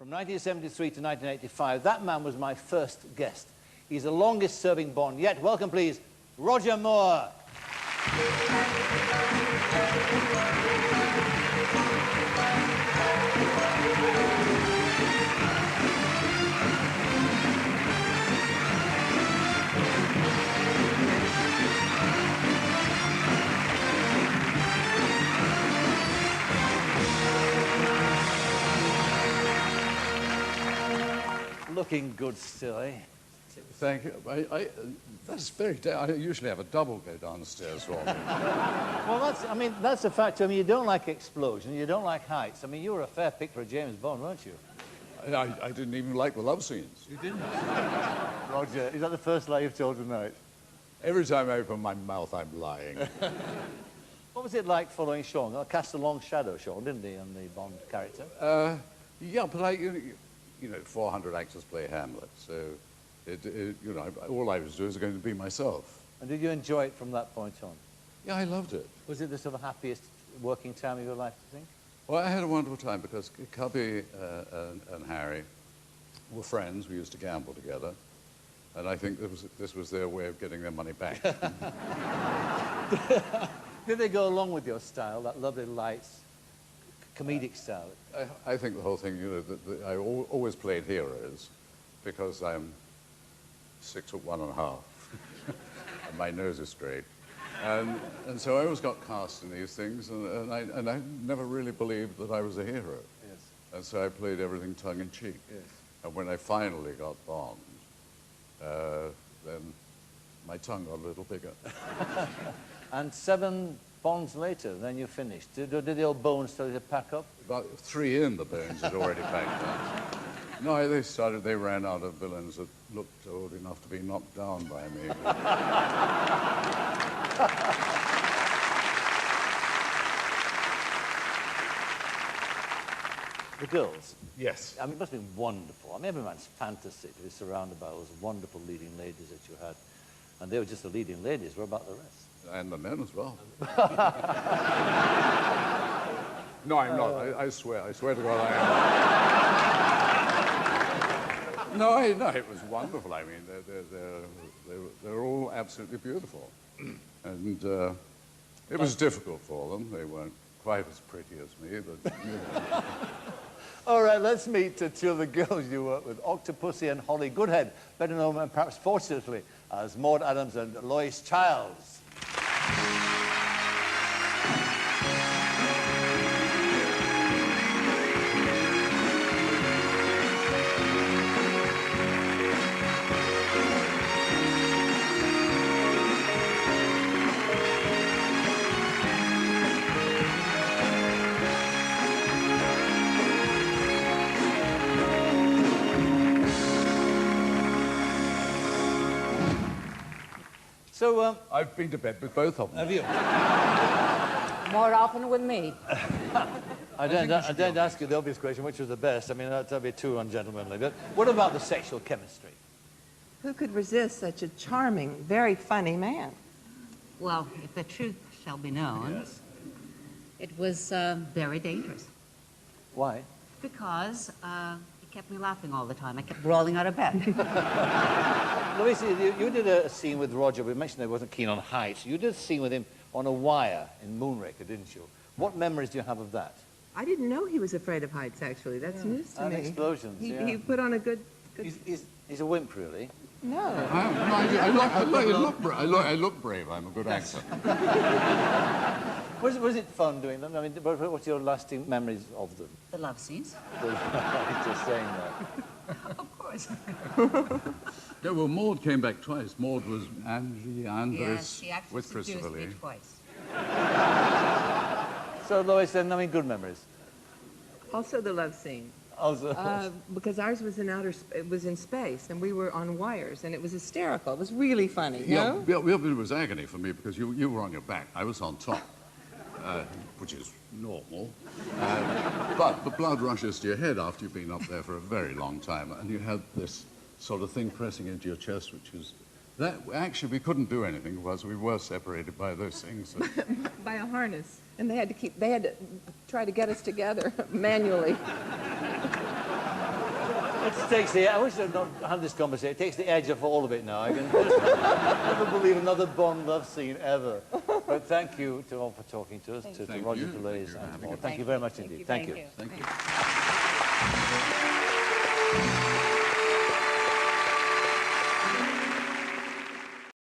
From 1973 to 1985, that man was my first guest. He's the longest-serving Bond yet. Welcome, please, Roger Moore. Looking good still, eh? Thank you. That's very... I usually have a double go downstairs for me. Well, that's a fact. I mean, you don't like explosions, you don't like heights. I mean, you were a fair pick for a James Bond, weren't you? I didn't even like the love scenes. You didn't? Roger, is that the first lie you've told tonight? Every time I open my mouth, I'm lying. What was it like following Sean? I cast a long shadow, Sean, didn't he, on the Bond character? Yeah, but you know, 400 actors play Hamlet, so, you know, all I was doing was going to be myself. And did you enjoy it from that point on? Yeah, I loved it. Was it the sort of happiest working time of your life, do you think? Well, I had a wonderful time because Cubby and Harry were friends. We used to gamble together. And I think this was their way of getting their money back. Did they go along with your style, that lovely lights, comedic style? I think the whole thing, you know, that I always played heroes because I'm 6'1½", and my nose is straight. And so I always got cast in these things, and I never really believed that I was a hero. Yes. And so I played everything tongue-in-cheek. Yes. And when I finally got Bond, then my tongue got a little bigger. And 7 Bonds later, then you finished. Did the old bones start to pack up? About 3 in, the bones had already packed up. No, they ran out of villains that looked old enough to be knocked down by me. The girls? Yes. I mean, it must have been wonderful. I mean, every man's fantasy to be surrounded by those wonderful leading ladies that you had. And they were just the leading ladies. What about the rest? And the men as well. No, I'm not. I swear to God I am. No, it was wonderful. I mean, they're all absolutely beautiful. And it was difficult for them. They weren't quite as pretty as me, but... You know. All right, let's meet 2 of the girls you worked with, Octopussy and Holly Goodhead, better known, and perhaps fortunately, as Maud Adams and Lois Childs. So, I've been to bed with both of them. Have you? More often with me. I daren't ask you the obvious question, which was the best. I mean, that'd be too ungentlemanly. But what about the sexual chemistry? Who could resist such a charming, very funny man? Well, if the truth shall be known, Yes. it was very dangerous. Why? Because he kept me laughing all the time. I kept rolling out of bed. Louise, you did a scene with Roger. We mentioned that he wasn't keen on heights. You did a scene with him on a wire in Moonraker, didn't you? What memories do you have of that? I didn't know he was afraid of heights, actually. That's news to And me. explosions, He put on a good... He's a wimp, really. No. I look brave. I'm a good actor. Was it fun doing them? I mean, what's your lasting memories of them? The love scenes. Just saying that. Of course. No, well, Maud came back twice. Maud was Angie Andres Yes, she actually with Christopher seduced me Lee. twice. So, Lois, then, I mean, good memories. Also the love scene. Also, Because ours was it was in space, and we were on wires, and it was hysterical. It was really funny, no? Yeah, it was agony for me because you were on your back. I was on top, which is normal. But the blood rushes to your head after you've been up there for a very long time, and you had this sort of thing pressing into your chest, which is... That, actually, we couldn't do anything because we were separated by those things. By a harness. And they had to try to get us together manually. Which takes the, I wish I'd not had this conversation. It takes the edge off all of it now. I can just never believe another Bond love scene ever. But thank you to all for talking to us, to Thank Roger you. Delays Thank you for and having all. us. Thank you very much indeed. Thank you. Thank you.